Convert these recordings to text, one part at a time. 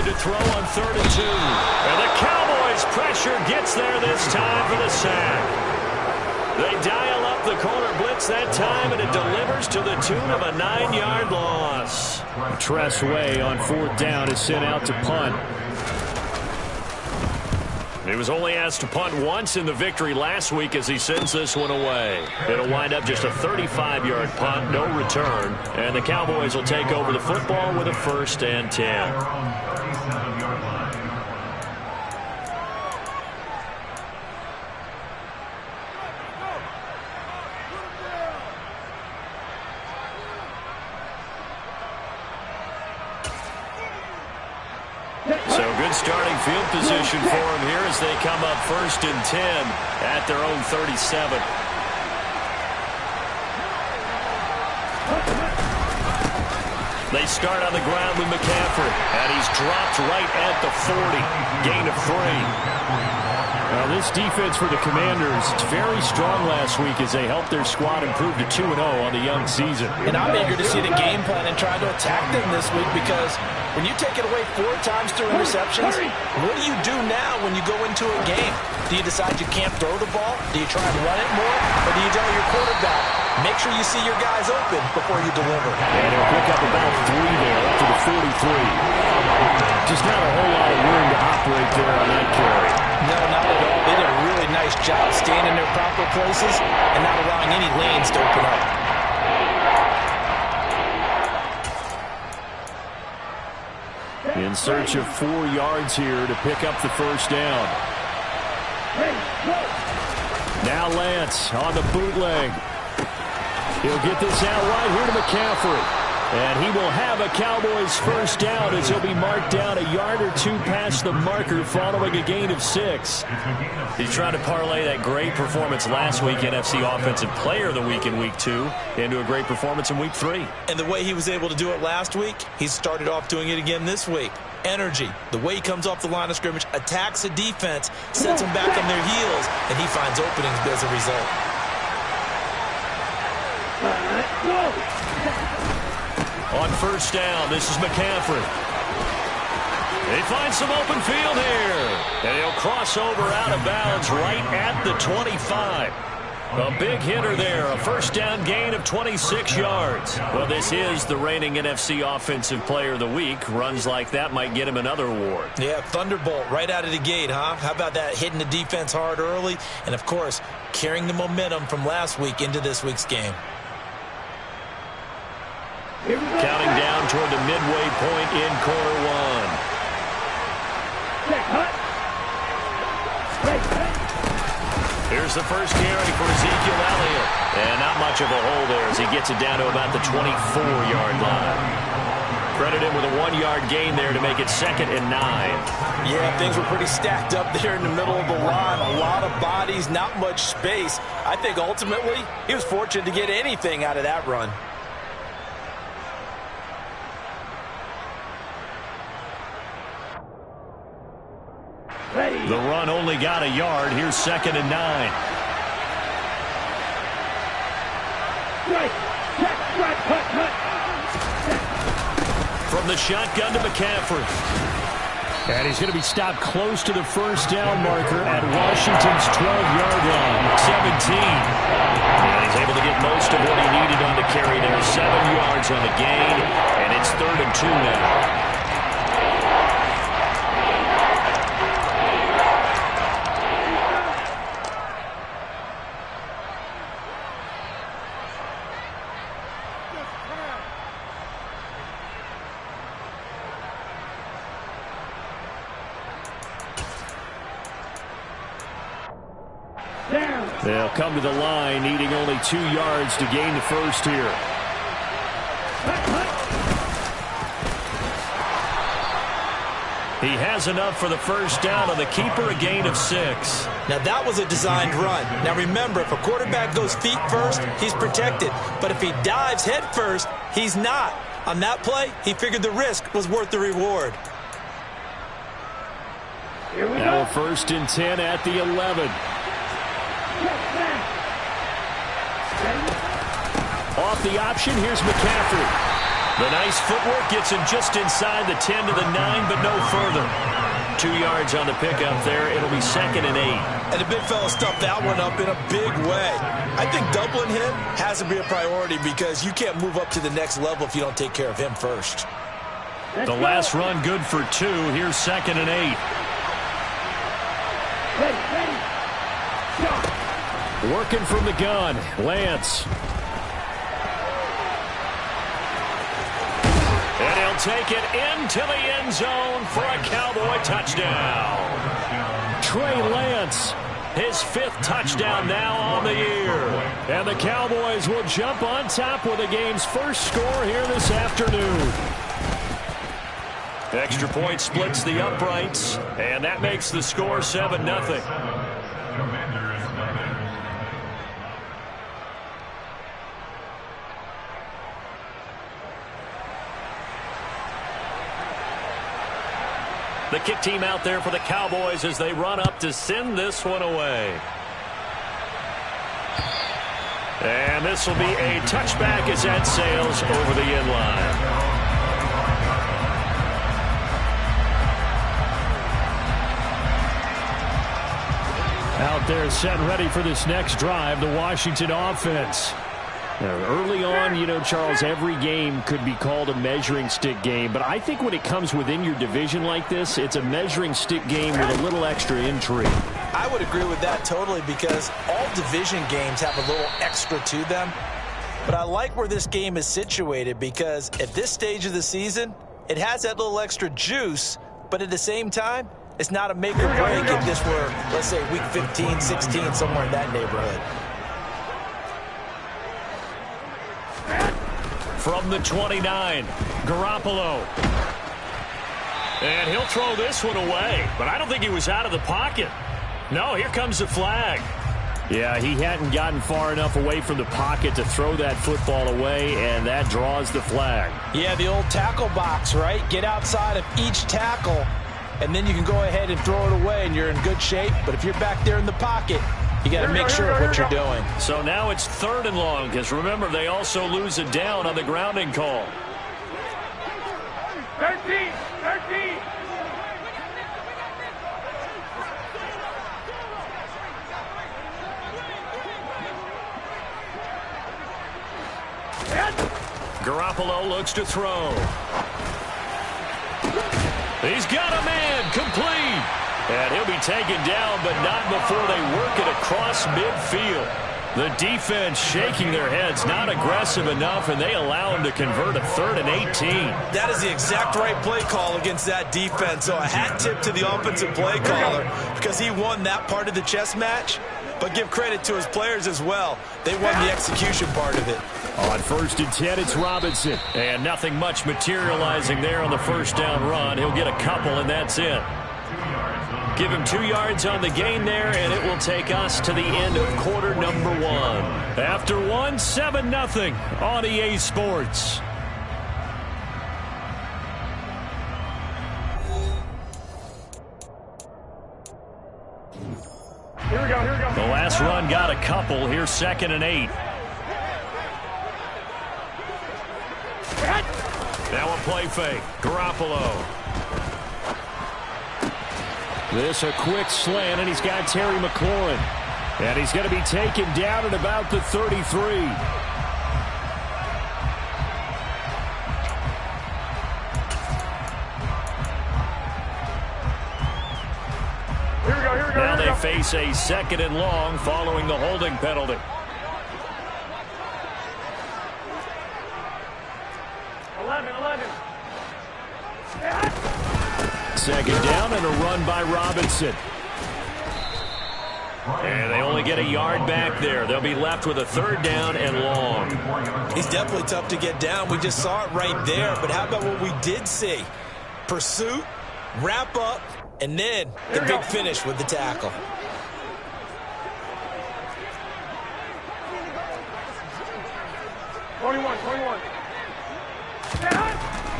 looking to throw on 3rd and 2. And the Cowboys' pressure gets there this time for the sack. They dial up the corner blitz that time, and it delivers to the tune of a 9-yard loss. Tress Way on 4th down is sent out to punt. He was only asked to punt once in the victory last week as he sends this one away. It'll wind up just a 35-yard punt, no return, and the Cowboys will take over the football with a 1st and 10. So good starting field position for him here as they come up 1st and 10 at their own 37. They start on the ground with McCaffrey, and he's dropped right at the 40. Gain of 3. Now, this defense for the Commanders, it's very strong last week as they helped their squad improve to 2-0 on the young season. And I'm eager to see the game plan and try to attack them this week, because when you take it away 4 times through interceptions, what do you do now when you go into a game? Do you decide you can't throw the ball? Do you try and run it more? Or do you tell your quarterback, make sure you see your guys open before you deliver? And he'll pick up about 3 there up to the 43. Just not a whole lot of room to operate there on that carry. No, not at all. They did a really nice job staying in their proper places and not allowing any lanes to open up. In search of 4 yards here to pick up the 1st down. Now Lance on the bootleg. He'll get this out right here to McCaffrey. And he will have a Cowboys 1st down as he'll be marked down a yard or 2 past the marker following a gain of 6. He's trying to parlay that great performance last week, NFC Offensive Player of the Week in Week 2, into a great performance in Week 3. And the way he was able to do it last week, he started off doing it again this week. Energy, the way he comes off the line of scrimmage, attacks the defense, sets them back on their heels, and he finds openings as a result. On 1st down, this is McCaffrey. They find some open field here. And he'll cross over out of bounds right at the 25. A big hitter there, a 1st down gain of 26 yards. Well, this is the reigning NFC Offensive Player of the Week. Runs like that might get him another award. Yeah, thunderbolt right out of the gate, huh? How about that, hitting the defense hard early? And, of course, carrying the momentum from last week into this week's game. Counting down toward the midway point in quarter 1. Here's the first carry for Ezekiel Elliott. And not much of a hole there as he gets it down to about the 24-yard line. Credit him with a 1-yard gain there to make it 2nd and 9. Yeah, things were pretty stacked up there in the middle of the line. A lot of bodies, not much space. I think ultimately he was fortunate to get anything out of that run. The run only got a yard. Here's 2nd and 9. From the shotgun to McCaffrey. And he's going to be stopped close to the 1st down marker at Washington's 12-yard line. 17. And he's able to get most of what he needed on the carry there. 7 yards on the gain. And it's 3rd and 2 now. They'll come to the line, needing only 2 yards to gain the 1st here. He has enough for the 1st down on the keeper, a gain of 6. Now, that was a designed run. Now, remember, if a quarterback goes feet first, he's protected. But if he dives head first, he's not. On that play, he figured the risk was worth the reward. Now a 1st and 10 at the 11. Off the option, here's McCaffrey. The nice footwork gets him just inside the 10 to the 9, but no further. 2 yards on the pickup there. It'll be 2nd and 8. And the big fella stuffed that one up in a big way. I think doubling him has to be a priority because you can't move up to the next level if you don't take care of him first. The last run good for 2. Here's 2nd and 8. Working from the gun, Lance. And he'll take it into the end zone for a Cowboy touchdown. Trey Lance, his 5th touchdown now on the year. And the Cowboys will jump on top with the game's first score here this afternoon. Extra point splits the uprights, and that makes the score 7-0. The kick team out there for the Cowboys as they run up to send this one away. And this will be a touchback as that sails over the end line. Out there set and ready for this next drive, the Washington offense. Now, early on, you know, Charles, every game could be called a measuring stick game. But I think when it comes within your division like this, it's a measuring stick game with a little extra intrigue. I would agree with that totally because all division games have a little extra to them. But I like where this game is situated because at this stage of the season, it has that little extra juice. But at the same time, it's not a make or break if this were, let's say, week 15, 16, somewhere in that neighborhood. From the 29, Garoppolo. And he'll throw this one away, but I don't think he was out of the pocket. No, here comes the flag. Yeah, he hadn't gotten far enough away from the pocket to throw that football away, and that draws the flag. Yeah, the old tackle box, right? Get outside of each tackle, and then you can go ahead and throw it away, and you're in good shape. But if you're back there in the pocket, you got to make sure of what you're doing. So now it's 3rd and long, because remember, they also lose it down on the grounding call. 13. Garoppolo looks to throw. He's got a man, complete. And he'll be taken down, but not before they work it across midfield. The defense shaking their heads, not aggressive enough, and they allow him to convert a 3rd and 18. That is the exact right play call against that defense. So a hat tip to the offensive play caller because he won that part of the chess match. But give credit to his players as well. They won the execution part of it. On 1st and 10, it's Robinson. And nothing much materializing there on the first down run. He'll get a couple, and that's it. Give him 2 yards on the gain there, and it will take us to the end of quarter number 1. After 1, 7-0 on EA Sports. Here we go. The last run got a couple. Here's 2nd and 8. Now a play fake. Garoppolo. This a quick slant, and he's got Terry McLaurin. And he's going to be taken down at about the 33. Now they face a 2nd and long following the holding penalty. Second down and a run by Robinson. And they only get a yard back there. They'll be left with a 3rd down and long. He's definitely tough to get down. We just saw it right there. But how about what we did see? Pursuit, wrap up, and then the big finish with the tackle.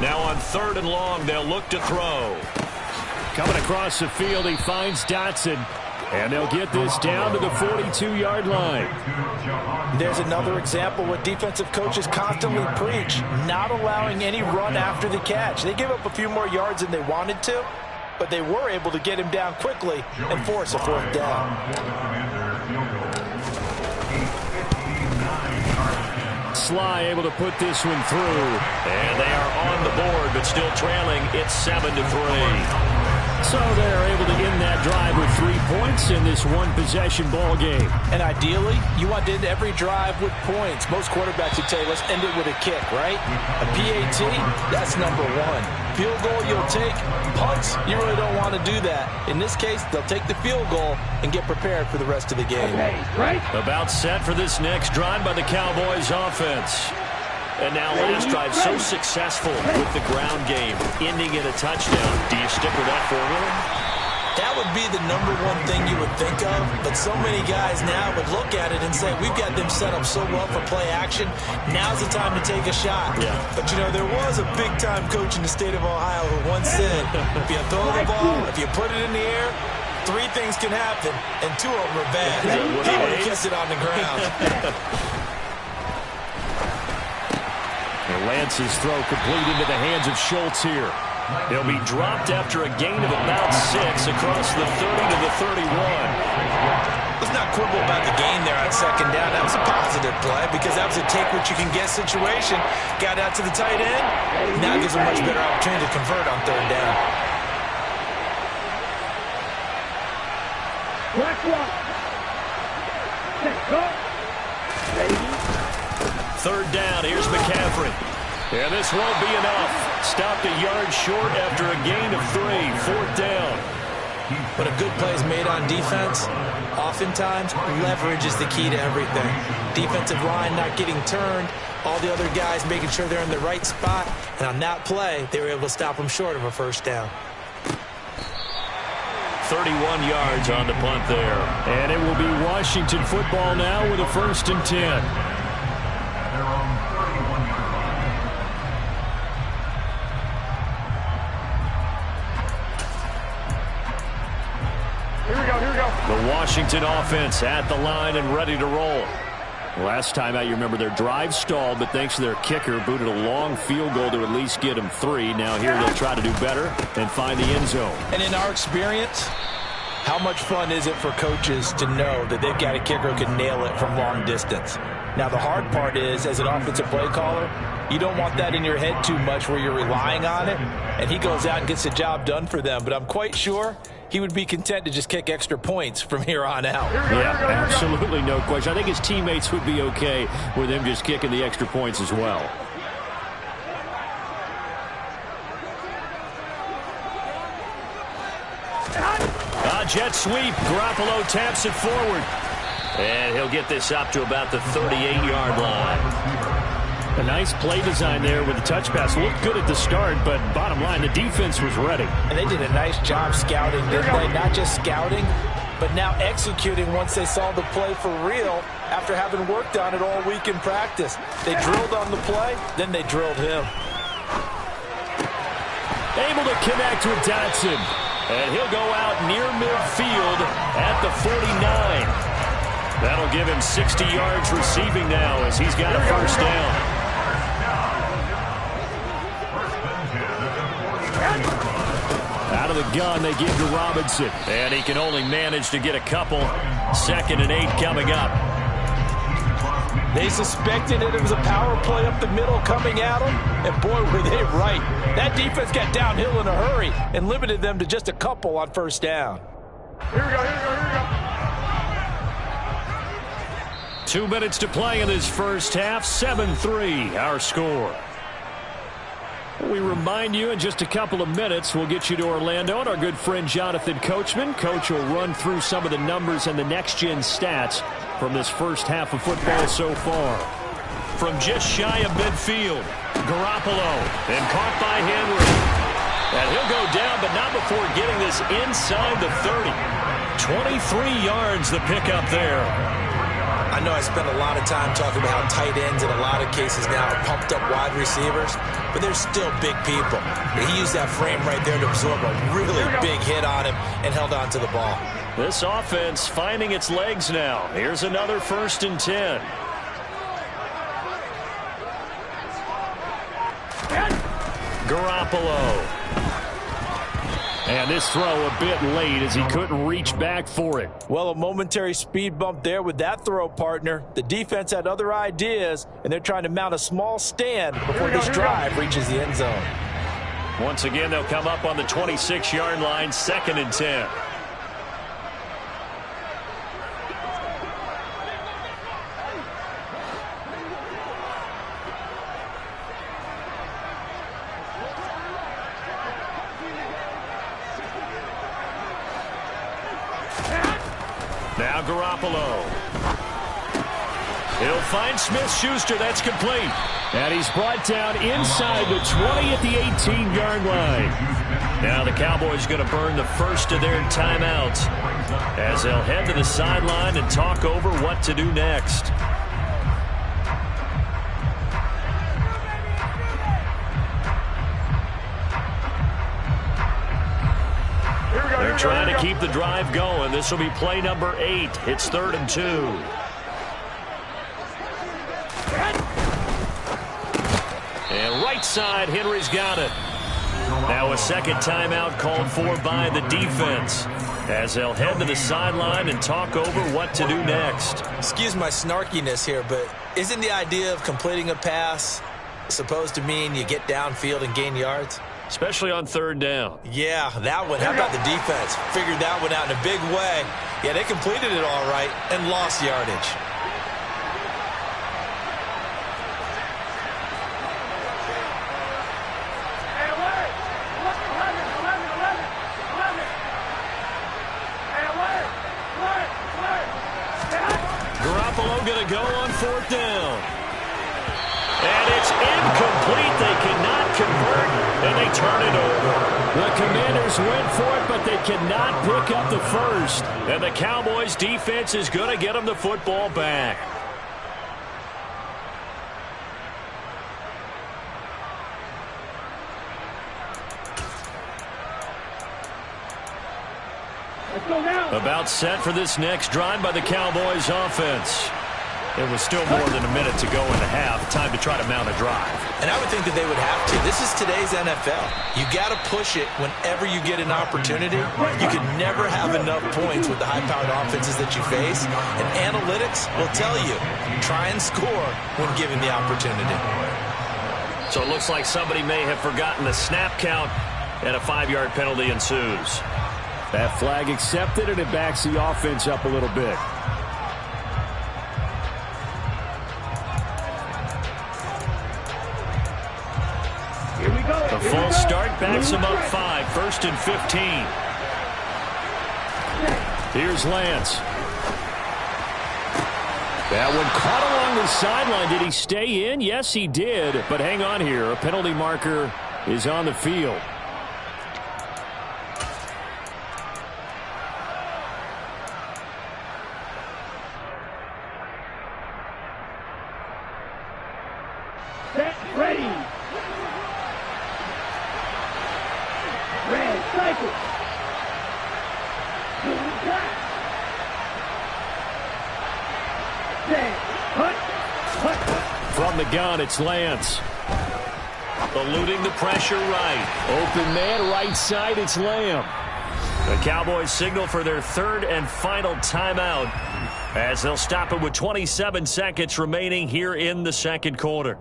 Now on 3rd and long, they'll look to throw. Coming across the field, he finds Dotson. And they'll get this down to the 42-yard line. There's another example what defensive coaches constantly preach, not allowing any run after the catch. They gave up a few more yards than they wanted to, but they were able to get him down quickly and force a fourth down. Sly able to put this one through. And they are on the board, but still trailing. It's 7-3. So they're able to end that drive with 3 points in this one-possession ball game. And ideally, you want to end every drive with points. Most quarterbacks would tell you, let's end it with a kick, right? A PAT, that's number one. Field goal, you'll take. Punts, you really don't want to do that. In this case, they'll take the field goal and get prepared for the rest of the game. Right. About set for this next drive by the Cowboys offense. And now last drive so successful with the ground game, ending in a touchdown. Do you stick with that formula? That would be the number one thing you would think of, but so many guys now would look at it and say, we've got them set up so well for play action, now's the time to take a shot. Yeah. But, you know, there was a big-time coach in the state of Ohio who once said, if you throw the ball, if you put it in the air, 3 things can happen, and 2 of them are bad. He would have kept it on the ground. Lance's throw complete into the hands of Schultz here. They'll be dropped after a gain of about 6 across the 30 to the 31. Let's not quibble about the gain there on second down. That was a positive play because that was a take-what-you-can-get situation. Got out to the tight end. Now gives them a much better opportunity to convert on third down. Third down, here's McCaffrey. And this won't be enough. Stopped a yard short after a gain of 3. Fourth down. But a good play is made on defense. Oftentimes, leverage is the key to everything. Defensive line not getting turned. All the other guys making sure they're in the right spot. And on that play, they were able to stop them short of a first down. 31 yards on the punt there. And it will be Washington football now with a 1st and 10. The Washington offense at the line and ready to roll. Last time out, you remember their drive stalled, but thanks to their kicker, booted a long field goal to at least get them 3. Now here they'll try to do better and find the end zone. And in our experience, how much fun is it for coaches to know that they've got a kicker who can nail it from long distance? Now, the hard part is, as an offensive play caller, you don't want that in your head too much where you're relying on it, and he goes out and gets the job done for them. But I'm quite sure he would be content to just kick extra points from here on out. Yeah, absolutely no question. I think his teammates would be okay with him just kicking the extra points as well. Jet sweep. Garoppolo taps it forward. And he'll get this up to about the 38-yard line. A nice play design there with the touch pass. Looked good at the start, but bottom line, the defense was ready. And they did a nice job scouting, didn't they? Not just scouting, but now executing once they saw the play for real after having worked on it all week in practice. They drilled on the play, then they drilled him. Able to connect with Dotson. And he'll go out near midfield at the 49. That'll give him 60 yards receiving now as he's got a first down. Out of the gun, they give to Robinson. And he can only manage to get a couple. 2nd and 8 coming up. They suspected it was a power play up the middle coming at them, and boy, were they right. That defense got downhill in a hurry and limited them to just a couple on first down. Here we go, here we go, here we go. 2 minutes to play in this first half. 7-3, our score. We remind you in just a couple of minutes, we'll get you to Orlando and our good friend Jonathan Coachman. Coach will run through some of the numbers and the next-gen stats from this first half of football so far. From just shy of midfield, Garoppolo, and caught by Henry. And he'll go down, but not before getting this inside the 30. 23 yards the pickup there. I know I spend a lot of time talking about how tight ends in a lot of cases now are pumped up wide receivers, but they're still big people. He used that frame right there to absorb a really big hit on him and held on to the ball. This offense finding its legs now. Here's another 1st and 10. Garoppolo. And this throw a bit late as he couldn't reach back for it. Well, a momentary speed bump there with that throw, partner. The defense had other ideas, and they're trying to mount a small stand before this drive reaches the end zone. Once again, they'll come up on the 26-yard line, 2nd and 10. Now Garoppolo. He'll find Smith-Schuster. That's complete. And he's brought down inside the 20 at the 18-yard line. Now the Cowboys going to burn the first of their timeouts as they'll head to the sideline and talk over what to do next. They're trying to keep the drive going. This will be play number 8. It's 3rd and 2. And right side, Henry's got it. Now a second timeout called for by the defense as they'll head to the sideline and talk over what to do next. Excuse my snarkiness here, but isn't the idea of completing a pass supposed to mean you get downfield and gain yards? Especially on 3rd down. Yeah, that one. How about the defense? Figured that one out in a big way. Yeah, they completed it all right and lost yardage. Garoppolo going to go on 4th down. And it's incomplete. They cannot convert, and they turn it over. The Commanders went for it, but they cannot pick up the first. And the Cowboys' defense is going to get them the football back. About set for this next drive by the Cowboys offense. It was still more than a minute to go in the half. Time to try to mount a drive. And I would think that they would have to. This is today's NFL. You got to push it whenever you get an opportunity. You can never have enough points with the high-powered offenses that you face. And analytics will tell you, try and score when given the opportunity. So it looks like somebody may have forgotten the snap count, and a 5-yard penalty ensues. That flag accepted, and it backs the offense up a little bit. The full start backs him up 5. 1st and 15. Here's Lance. That one caught along the sideline. Did he stay in? Yes, he did. But hang on here. A penalty marker is on the field. Set, ready. Red cycle. From the gun, it's Lance. Eluding the pressure right. Open man, right side, it's Lamb. The Cowboys signal for their 3rd and final timeout as they'll stop it with 27 seconds remaining here in the 2nd quarter.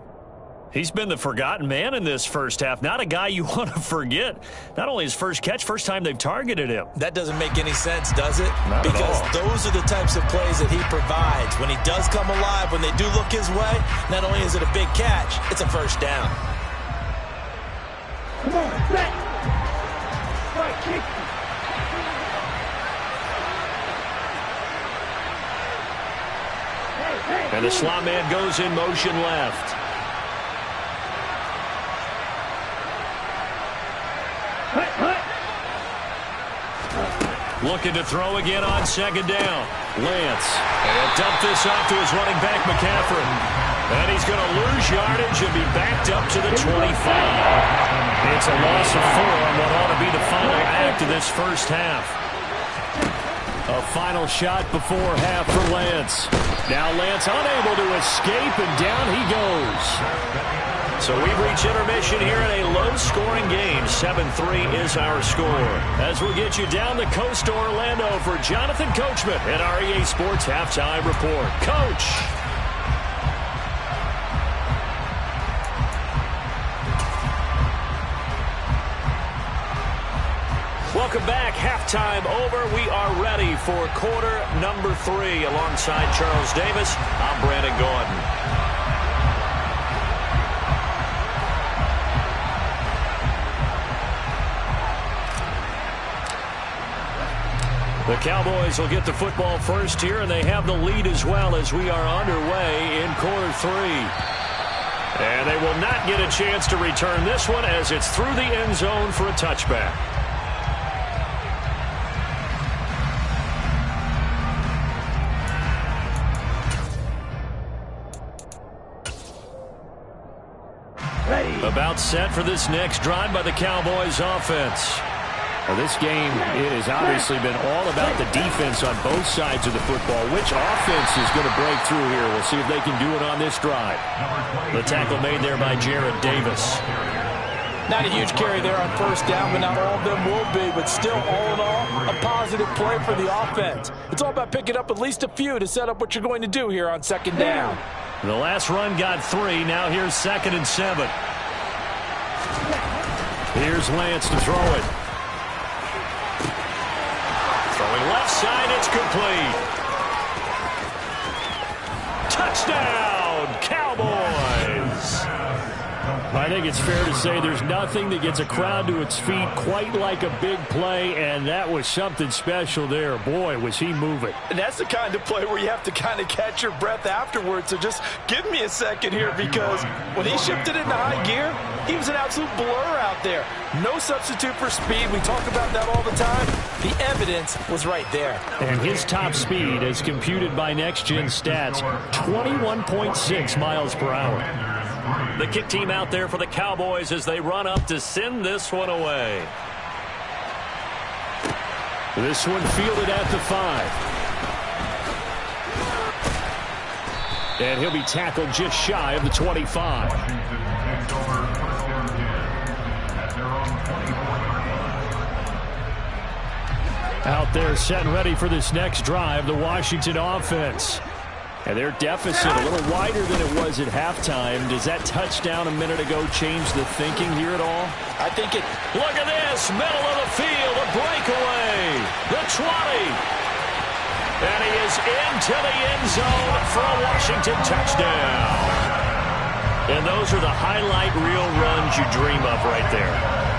He's been the forgotten man in this first half. Not a guy you want to forget. Not only his first catch, first time they've targeted him. That doesn't make any sense, does it? Not because at all. Those are the types of plays that he provides. When he does come alive, when they do look his way, not only is it a big catch, it's a first down. Come on, set. Right kick. And the slot man goes in motion left. Looking to throw again on second down. Lance. And dump this off to his running back, McCaffrey. And he's going to lose yardage and be backed up to the 25. It's a loss of 4 on what ought to be the final act of this first half. A final shot before half for Lance. Now Lance unable to escape, and down he goes. So we've reached intermission here in a low-scoring game. 7-3 is our score. As we'll get you down the coast to Orlando for Jonathan Coachman at our EA Sports Halftime Report. Coach! Welcome back. Halftime over. We are ready for quarter number 3. Alongside Charles Davis, I'm Brandon Gordon. The Cowboys will get the football first here, and they have the lead as well as we are underway in quarter 3. And they will not get a chance to return this one as it's through the end zone for a touchback. About set for this next drive by the Cowboys offense. Well, this game has obviously been all about the defense on both sides of the football. Which offense is going to break through here? We'll see if they can do it on this drive. The tackle made there by Jarrad Davis. Not a huge carry there on first down, but not all of them will be. But still, all in all, a positive play for the offense. It's all about picking up at least a few to set up what you're going to do here on second down. The last run got 3. Now here's 2nd and 7. Here's Lance to throw it. Throwing left side, it's complete. Touchdown, Cowboys! I think it's fair to say there's nothing that gets a crowd to its feet quite like a big play, and that was something special there. Boy, was he moving. And that's the kind of play where you have to kind of catch your breath afterwards. So just give me a second here, because when he shifted into high gear, he was an absolute blur out there. No substitute for speed. We talk about that all the time. The evidence was right there. And his top speed, as computed by Next Gen Stats, 21.6 miles per hour. The kick team out there for the Cowboys as they run up to send this one away. This one fielded at the 5. And he'll be tackled just shy of the 25. Out there set and ready for this next drive, the Washington offense. And their deficit a little wider than it was at halftime. Does that touchdown a minute ago change the thinking here at all? I think it... Look at this, middle of the field, a breakaway. The 20. And he is into the end zone for a Washington touchdown. And those are the highlight reel runs you dream of right there.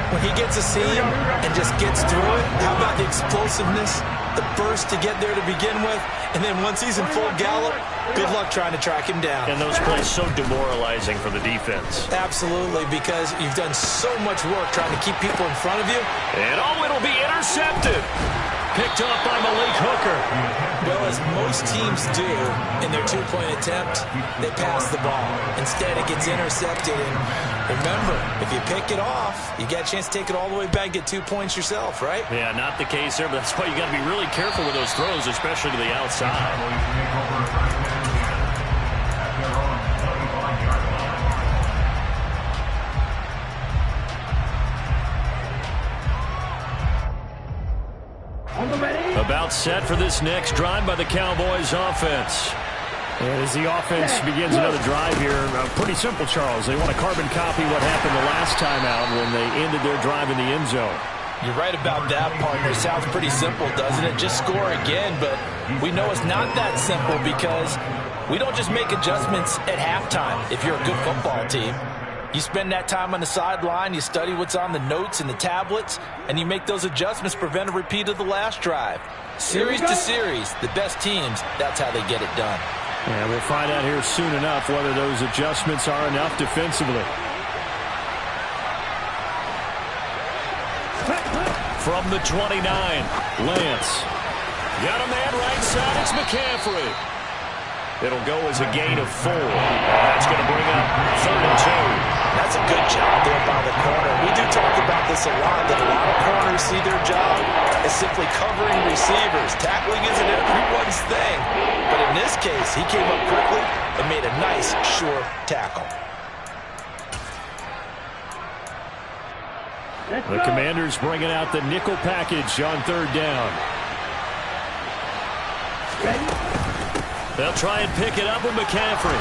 When he gets a seam and just gets through it, how about the explosiveness, the burst to get there to begin with, and then once he's in full gallop, good luck trying to track him down. And those plays so demoralizing for the defense. Absolutely, because you've done so much work trying to keep people in front of you. And oh, it'll be intercepted. Picked up by Malik Hooker. Well, as most teams do in their two-point attempt, they pass the ball. Instead, it gets intercepted. And remember, if you pick it off, you got a chance to take it all the way back, get 2 points yourself, right? Yeah, not the case there, but that's why you got to be really careful with those throws, especially to the outside. About set for this next drive by the Cowboys offense. And as the offense begins another drive here, pretty simple, Charles. They want to carbon copy what happened the last time out when they ended their drive in the end zone. You're right about that, partner. Sounds pretty simple, doesn't it? Just score again, but we know it's not that simple because we don't just make adjustments at halftime if you're a good football team. You spend that time on the sideline, you study what's on the notes and the tablets, and you make those adjustments to prevent a repeat of the last drive. Series to series, the best teams, that's how they get it done. And we'll find out here soon enough whether those adjustments are enough defensively. From the 29, Lance. got a man right side. It's McCaffrey. It'll go as a gain of 4. That's going to bring up 3rd and 2. That's a good job there by the corner. We do talk about this a lot, that a lot of corners see their job as simply covering receivers. Tackling isn't everyone's thing. But in this case, he came up quickly and made a nice, sure tackle. The Commanders bringing out the nickel package on 3rd down. They'll try and pick it up with McCaffrey.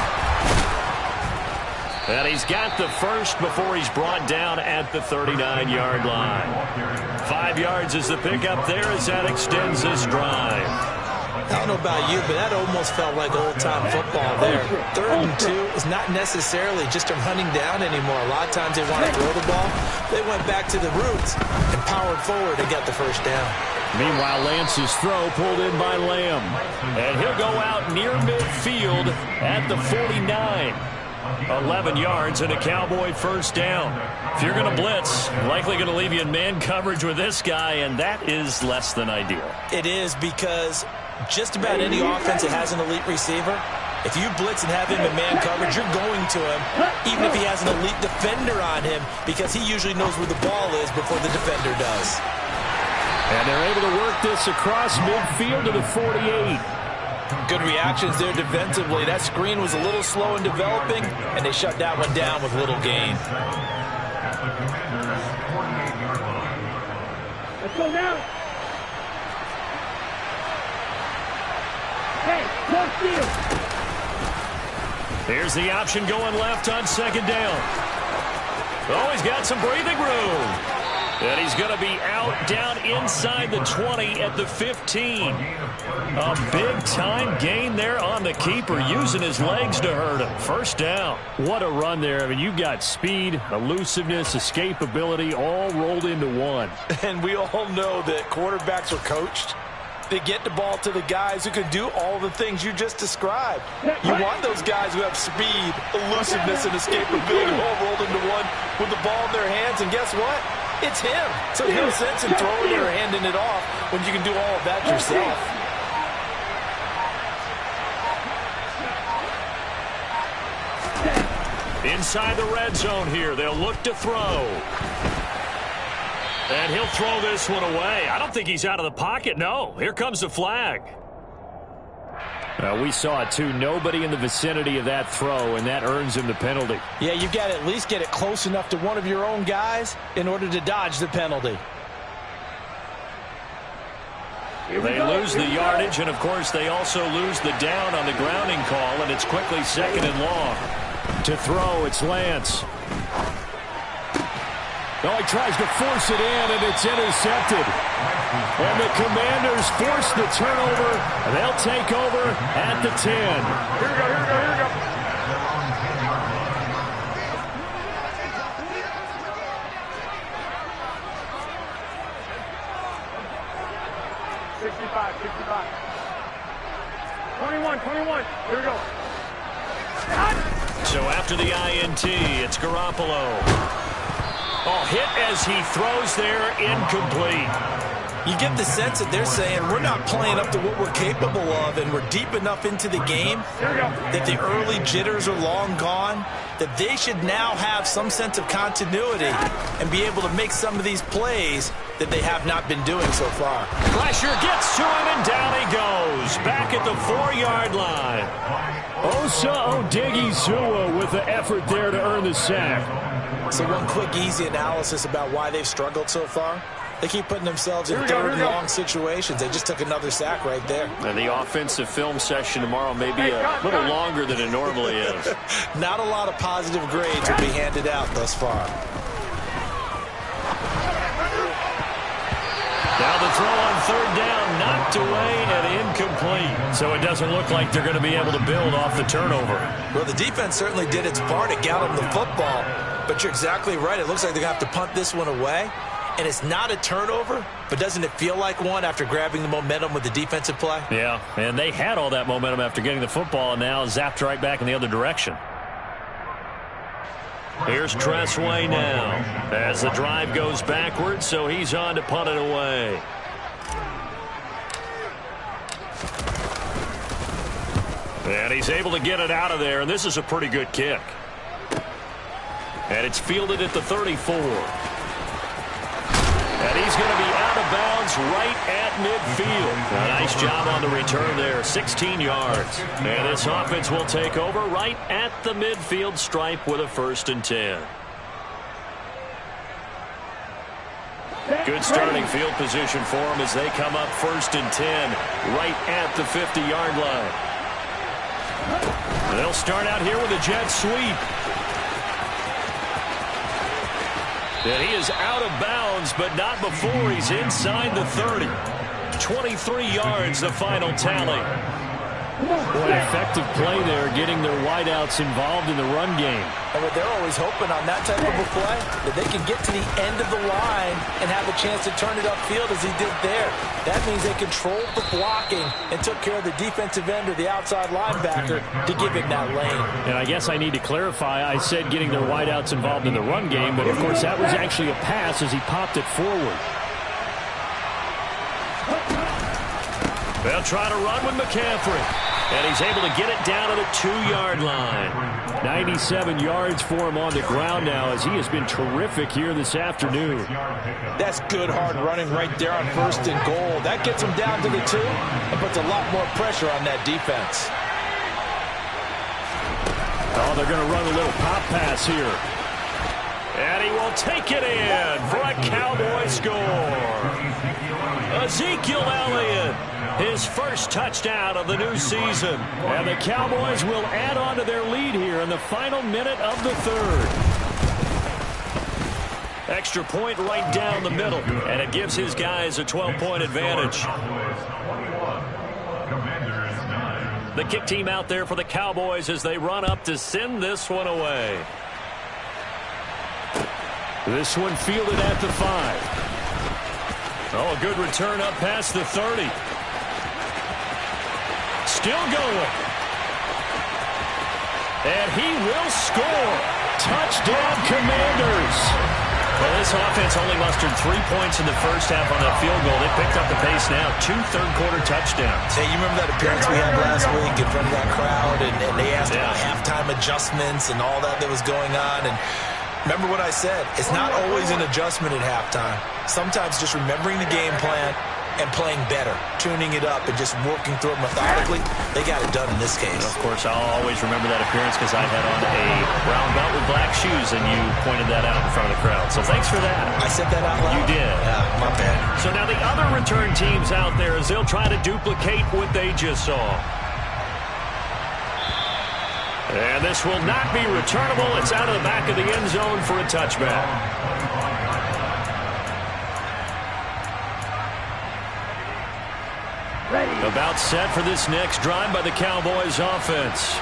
And he's got the first before he's brought down at the 39-yard line. 5 yards is the pickup there as that extends this drive. I don't know about you, but that almost felt like old-time football there. 3rd and 2 is not necessarily just a running down anymore. A lot of times they want to throw the ball. They went back to the roots and powered forward and got the first down. Meanwhile, Lance's throw pulled in by Lamb. And he'll go out near midfield at the 49. 11 yards and a Cowboy first down. If you're going to blitz, likely going to leave you in man coverage with this guy, and that is less than ideal. It is, because just about any offense that has an elite receiver, if you blitz and have him in man coverage, you're going to him, even if he has an elite defender on him, because he usually knows where the ball is before the defender does. And they're able to work this across midfield to the 48. Good reactions there defensively. That screen was a little slow in developing, and they shut that one down with little gain. Let's go now. Hey, don't steal. Here's the option going left on 2nd down. Oh, he's got some breathing room. And he's going to be out down inside the 20 at the 15. A big-time gain there on the keeper, using his legs to hurt him. First down. What a run there. I mean, you've got speed, elusiveness, escapability, all rolled into one. And we all know that quarterbacks are coached. They get the ball to the guys who can do all the things you just described. You want those guys who have speed, elusiveness, and escapability all rolled into one with the ball in their hands. And guess what? It's him. So no sense in throwing it or handing it off when you can do all of that yourself. Inside the red zone here. They'll look to throw. And he'll throw this one away. I don't think he's out of the pocket. No, here comes the flag. We saw it too. Nobody in the vicinity of that throw, and that earns him the penalty. Yeah, you've got to at least get it close enough to one of your own guys in order to dodge the penalty. They lose the yardage, and of course they also lose the down on the grounding call, and it's quickly 2nd and long. To throw, it's Lance. Oh, he tries to force it in, and it's intercepted. And the Commanders force the turnover, and they'll take over at the 10. Here we go, here we go, here we go. $65, $65. 21. Here we go. So after the INT, it's Garoppolo. Oh, hit as he throws there, incomplete. You get the sense that they're saying we're not playing up to what we're capable of, and we're deep enough into the game that the early jitters are long gone, that they should now have some sense of continuity and be able to make some of these plays that they have not been doing so far. Pressure gets to him, and down he goes. Back at the 4-yard line. Osa Odighizuwa with the effort there to earn the sack. So one quick, easy analysis about why they've struggled so far. They keep putting themselves in 3rd and long situations. They just took another sack right there. And the offensive film session tomorrow may be a little longer than it normally is. Not a lot of positive grades will be handed out thus far. Now the throw on 3rd down, knocked away and incomplete. So it doesn't look like they're going to be able to build off the turnover. Well, the defense certainly did its part. It got them the football. But you're exactly right. It looks like they're going to have to punt this one away. And it's not a turnover, but doesn't it feel like one after grabbing the momentum with the defensive play? Yeah, and they had all that momentum after getting the football, and now zapped right back in the other direction. Here's Tressway now as the drive goes backwards, so he's on to punt it away. And he's able to get it out of there, and this is a pretty good kick. And it's fielded at the 34. And he's going to be out of bounds right at midfield. A nice job on the return there, 16 yards. And this offense will take over right at the midfield stripe with a 1st and 10. Good starting field position for them as they come up 1st and 10 right at the 50-yard line. They'll start out here with a jet sweep. And he is out of bounds, but not before he's inside the 30. 23 yards, the final tally. Boy, effective play there, getting their wideouts involved in the run game. And what they're always hoping on that type of a play, that they can get to the end of the line and have a chance to turn it upfield as he did there. That means they controlled the blocking and took care of the defensive end or the outside linebacker to give him that lane. And I guess I need to clarify, I said getting their wideouts involved in the run game, but of course that was actually a pass as he popped it forward. They'll try to run with McCaffrey. And he's able to get it down to the 2-yard line. 97 yards for him on the ground now as he has been terrific here this afternoon. That's good hard running right there on 1st and goal. That gets him down to the 2 and puts a lot more pressure on that defense. Oh, they're going to run a little pop pass here. And he will take it in for a Cowboy score. Ezekiel Elliott, his first touchdown of the new season. And the Cowboys will add on to their lead here in the final minute of the 3rd. Extra point right down the middle, and it gives his guys a 12-point advantage. The kick team out there for the Cowboys as they run up to send this one away. This one fielded at the 5. Oh, a good return up past the 30. Still going. And he will score. Touchdown, Commanders. Well, this offense only mustered 3 points in the first half on that field goal. They picked up the pace now. 2 third-quarter touchdowns. Hey, you remember that appearance we had last week in front of that crowd, and they asked about halftime adjustments and all that was going on, and remember what I said. It's not always an adjustment at halftime. Sometimes just remembering the game plan and playing better, tuning it up and just working through it methodically. They got it done in this case. Of course, I'll always remember that appearance because I had on a brown belt with black shoes, and you pointed that out in front of the crowd. So thanks for that. I said that out loud? You did. Yeah, my bad. So now the other return teams out there as they'll try to duplicate what they just saw. And this will not be returnable. It's out of the back of the end zone for a touchback. About set for this next drive by the Cowboys offense.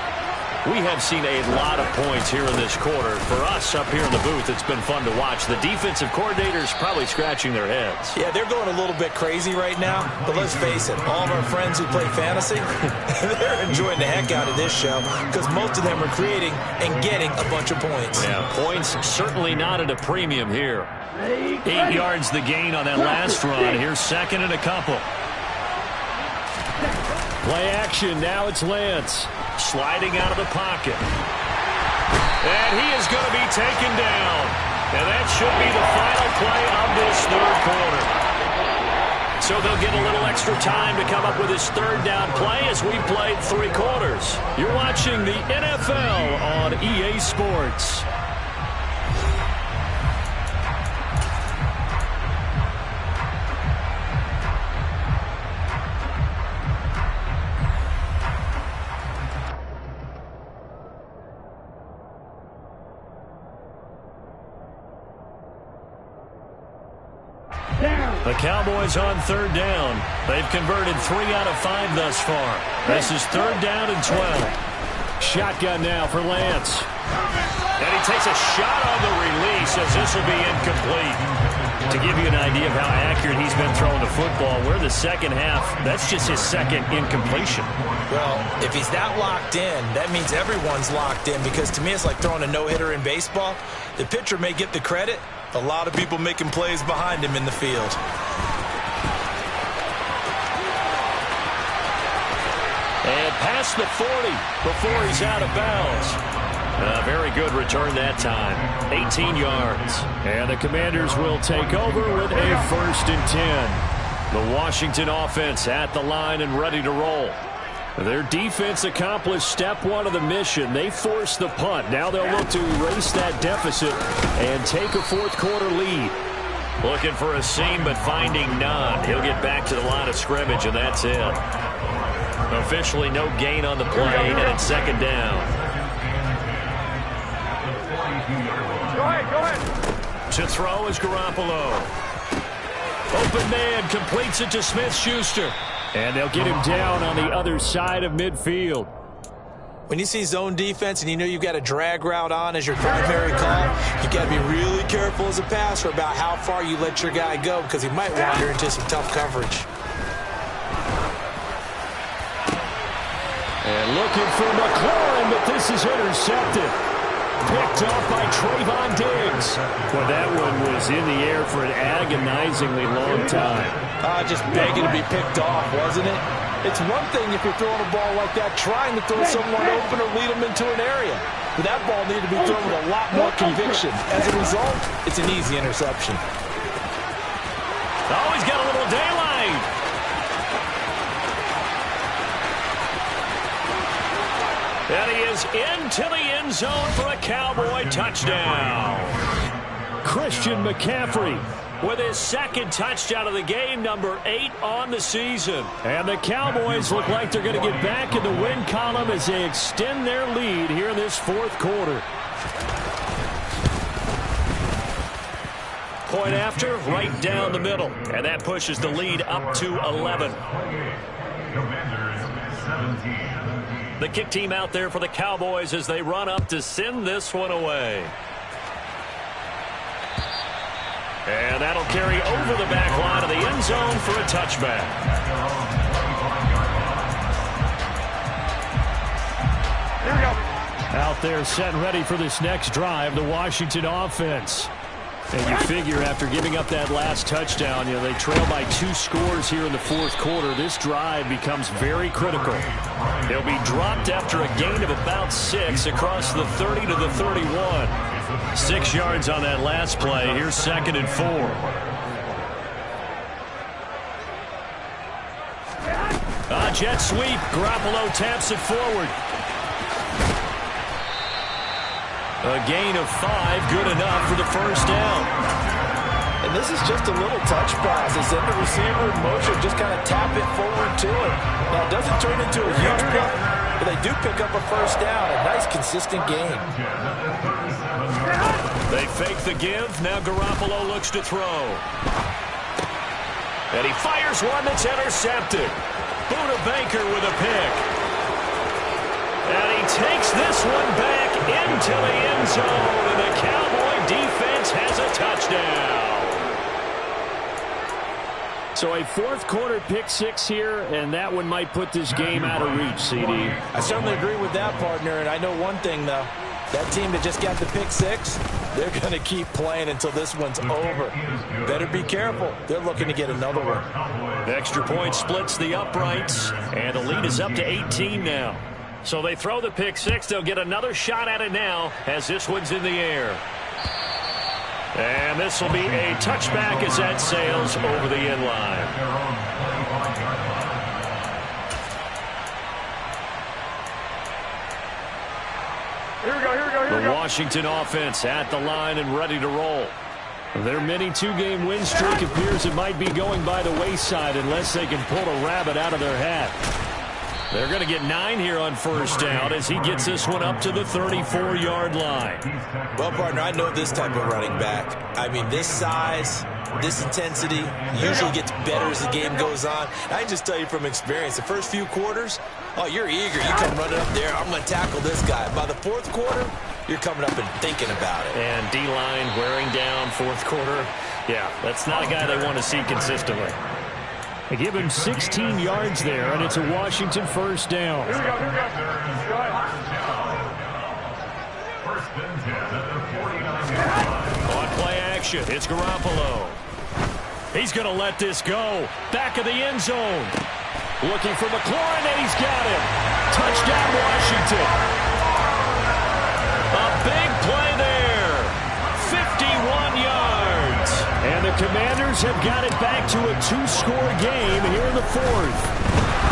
We have seen a lot of points here in this quarter. For us up here in the booth, it's been fun to watch. The defensive coordinators probably scratching their heads. Yeah, they're going a little bit crazy right now. But let's face it, all of our friends who play fantasy, they're enjoying the heck out of this show because most of them are creating and getting a bunch of points. Yeah, points certainly not at a premium here. 8 yards the gain on that last run. Here's 2nd and a couple. Play action. Now it's Lance. Sliding out of the pocket. And he is going to be taken down. And that should be the final play of this 3rd quarter. So they'll get a little extra time to come up with his 3rd down play as we played 3 quarters. You're watching the NFL on EA Sports. The Cowboys on 3rd down. They've converted 3 out of 5 thus far. This is 3rd down and 12. Shotgun now for Lance. And he takes a shot on the release as this will be incomplete. To give you an idea of how accurate he's been throwing the football, we're the second half. That's just his second incompletion. Well, if he's that locked in, that means everyone's locked in, because to me it's like throwing a no-hitter in baseball. The pitcher may get the credit. A lot of people making plays behind him in the field. And past the 40 before he's out of bounds. A very good return that time. 18 yards. And the Commanders will take over with a 1st and 10. The Washington offense at the line and ready to roll. Their defense accomplished step one of the mission. They forced the punt. Now they'll look to erase that deficit and take a fourth-quarter lead. Looking for a seam, but finding none. He'll get back to the line of scrimmage, and that's it. Officially no gain on the play, and it's 2nd down. Go ahead. To throw is Garoppolo. Open man completes it to Smith-Schuster. And they'll get him down on the other side of midfield. When you see zone defense and you know you've got a drag route on as your primary call, you've got to be really careful as a passer about how far you let your guy go, because he might wander into some tough coverage. And looking for McLaurin, but this is intercepted. Picked off by Trayvon Diggs. Well, that one was in the air for an agonizingly long time. Just begging to be picked off, wasn't it? It's one thing if you're throwing a ball like that, trying to throw someone open or lead them into an area. But that ball needed to be thrown with a lot more conviction. As a result, it's an easy interception. Oh, he's got a little daylight. And he is into the end zone for a Cowboy touchdown. Christian McCaffrey with his 2nd touchdown of the game, number 8 on the season. And the Cowboys look like they're going to get back in the win column as they extend their lead here in this 4th quarter. Point after, right down the middle. And that pushes the lead up to 11. The kick team out there for the Cowboys as they run up to send this one away. And that'll carry over the back line of the end zone for a touchback. Here we go. Out there set and ready for this next drive, the Washington offense. And you figure after giving up that last touchdown, they trail by 2 scores here in the 4th quarter. This drive becomes very critical. He'll be dropped after a gain of about 6 across the 30 to the 31. 6 yards on that last play. Here's 2nd and 4. Jet sweep. Garoppolo taps it forward. A gain of 5, good enough for the 1st down. And this is just a little touch pass. They send the receiver in motion, just kind of tap it forward to it. Now, it doesn't turn into a huge play, but they do pick up a 1st down. A nice, consistent gain. They fake the give. Now Garoppolo looks to throw. And he fires one that's intercepted. Buda Baker with a pick. And he takes this one back into the end zone. And the Cowboy defense has a touchdown. So a 4th quarter pick 6 here, and that one might put this game out of reach, CD. I certainly agree with that, partner. And I know one thing, though. That team that just got the pick 6, they're going to keep playing until this one's over. Better be careful. They're looking to get another one. The extra point splits the uprights, and the lead is up to 18 now. So they throw the pick 6. They'll get another shot at it now as this one's in the air. And this will be a touchback as that sails over the end line. Here we go, here we go, here we The go. Washington offense at the line and ready to roll. Their mini 2-game win streak appears it might be going by the wayside unless they can pull a rabbit out of their hat. They're going to get 9 here on 1st down as he gets this one up to the 34-yard line. Well, partner, I know this type of running back. I mean, this size, this intensity usually gets better as the game goes on. I can just tell you from experience, the first few quarters, oh, you're eager. You come running up there, I'm going to tackle this guy. By the 4th quarter, you're coming up and thinking about it. And D-line wearing down fourth quarter. Yeah, that's not a guy they want to see consistently. They give him 16 yards there, and it's a Washington first down. Here we go. Go ahead. On play action, it's Garoppolo. He's going to let this go. Back of the end zone. Looking for McLaurin, and he's got him. Touchdown, Washington. A big play there. 51 yards. And the Commanders have got it back to a 2-score game here in the fourth.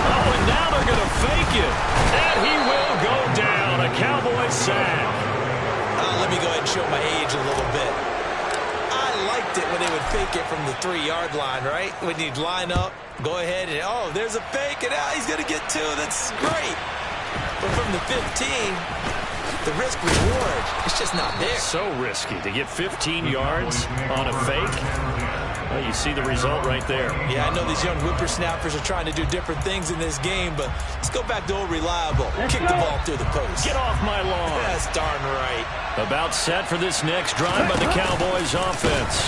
Oh, and now they're going to fake it. And he will go down. A Cowboys sack. Let me go ahead and show my age a little bit. I liked it when they would fake it from the 3-yard line, right? When you'd line up, go ahead, and oh, there's a fake, and now he's going to get 2. That's great. But from the 15, the risk-reward, it's just not there. So risky to get 15 yards on a fake. Well, you see the result right there. Yeah, I know these young whippersnappers are trying to do different things in this game, but let's go back to old reliable. Kick the ball through the post. Get off my lawn. That's darn right. About set for this next drive by the Cowboys offense.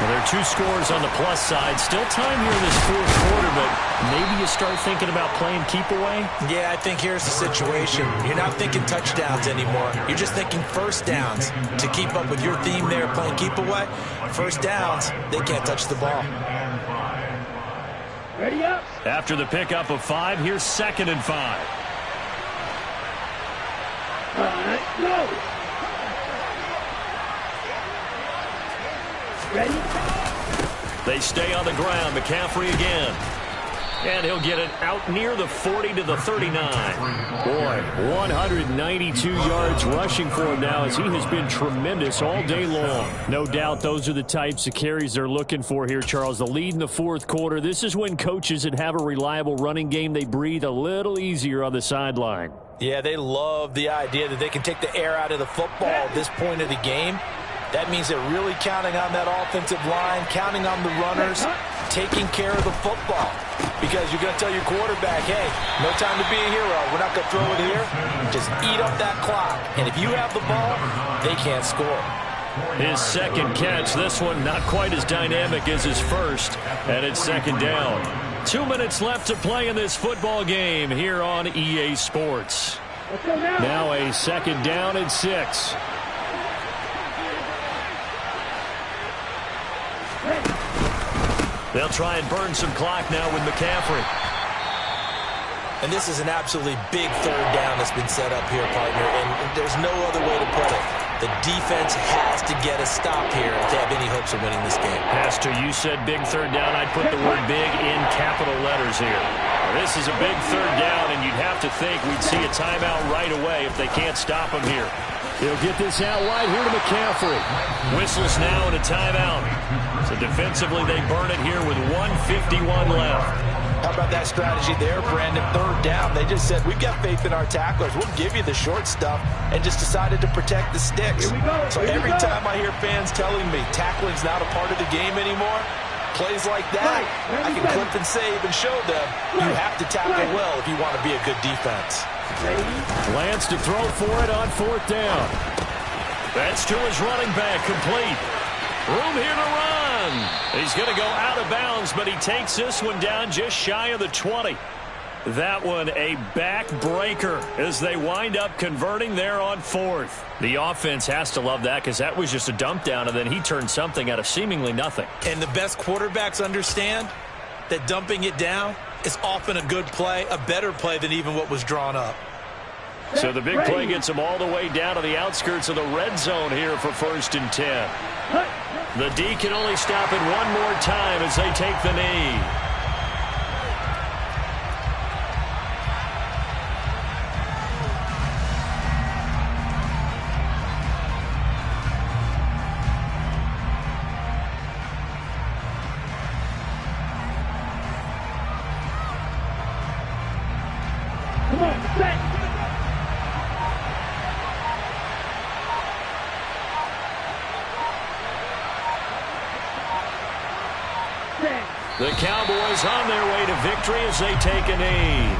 Well, there are 2 scores on the plus side. Still time here in this fourth quarter, but maybe you start thinking about playing keep away? Yeah, I think here's the situation. You're not thinking touchdowns anymore. You're just thinking first downs. To keep up with your theme there, playing keep away, first downs, they can't touch the ball. Ready up. After the pickup of 5, here's 2nd and 5. All right, go. Ready? They stay on the ground. McCaffrey again. And he'll get it out near the 40 to the 39. Boy, 192 yards rushing for him now as he has been tremendous all day long. No doubt those are the types of carries they're looking for here, Charles. The lead in the fourth quarter. This is when coaches that have a reliable running game, they breathe a little easier on the sideline. Yeah, they love the idea that they can take the air out of the football at this point of the game. That means they're really counting on that offensive line, counting on the runners, taking care of the football. Because you're going to tell your quarterback, hey, no time to be a hero. We're not going to throw it here. Just eat up that clock. And if you have the ball, they can't score. His second catch, this one not quite as dynamic as his first, and it's 2nd down. 2 minutes left to play in this football game here on EA Sports. Now a 2nd down and 6. They'll try and burn some clock now with McCaffrey. And this is an absolutely big 3rd down that's been set up here, partner, and there's no other way to put it. The defense has to get a stop here if they have any hopes of winning this game. Has to. You said big 3rd down. I'd put the word big in capital letters here. This is a big 3rd down, and you'd have to think we'd see a timeout right away if they can't stop him here. They'll get this out wide here to McCaffrey. Whistles now and a timeout. So defensively, they burn it here with 1:51 left. How about that strategy there, Brandon? 3rd down. They just said, we've got faith in our tacklers. We'll give you the short stuff, and just decided to protect the sticks. So every time I hear fans telling me tackling's not a part of the game anymore, plays like that, I can clip and save and show them you have to tackle well if you want to be a good defense. Lance to throw for it on 4th down. That's to his running back, complete. Room here to run. He's going to go out of bounds, but he takes this one down just shy of the 20. That one a backbreaker as they wind up converting there on 4th. The offense has to love that because that was just a dump down, and then he turned something out of seemingly nothing. And the best quarterbacks understand that dumping it down is often a good play, a better play than even what was drawn up. So the big play gets him all the way down to the outskirts of the red zone here for 1st and 10. The D can only stop it one more time as they take the knee. Come on, set. The Cowboys on their way to victory as they take a knee.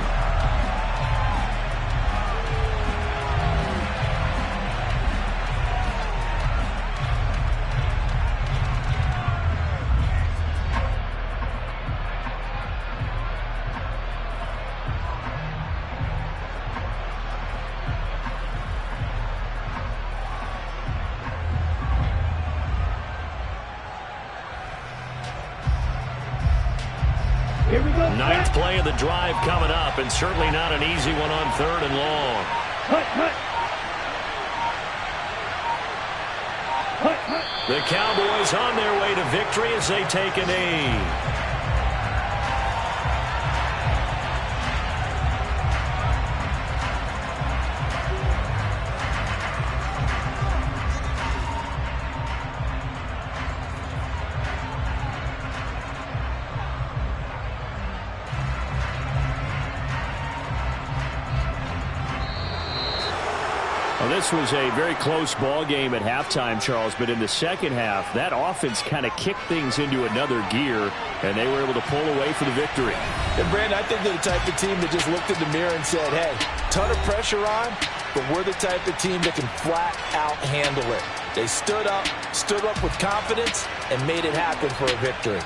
Here we go. Ninth play of the drive coming up, and certainly not an easy one on 3rd and long. Hut, hut. Hut, hut. The Cowboys on their way to victory as they take a knee. Well, this was a very close ball game at halftime, Charles, but in the second half, that offense kind of kicked things into another gear, and they were able to pull away for the victory. And, Brandon, I think they're the type of team that just looked in the mirror and said, hey, ton of pressure on, but we're the type of team that can flat out handle it. They stood up with confidence, and made it happen for a victory.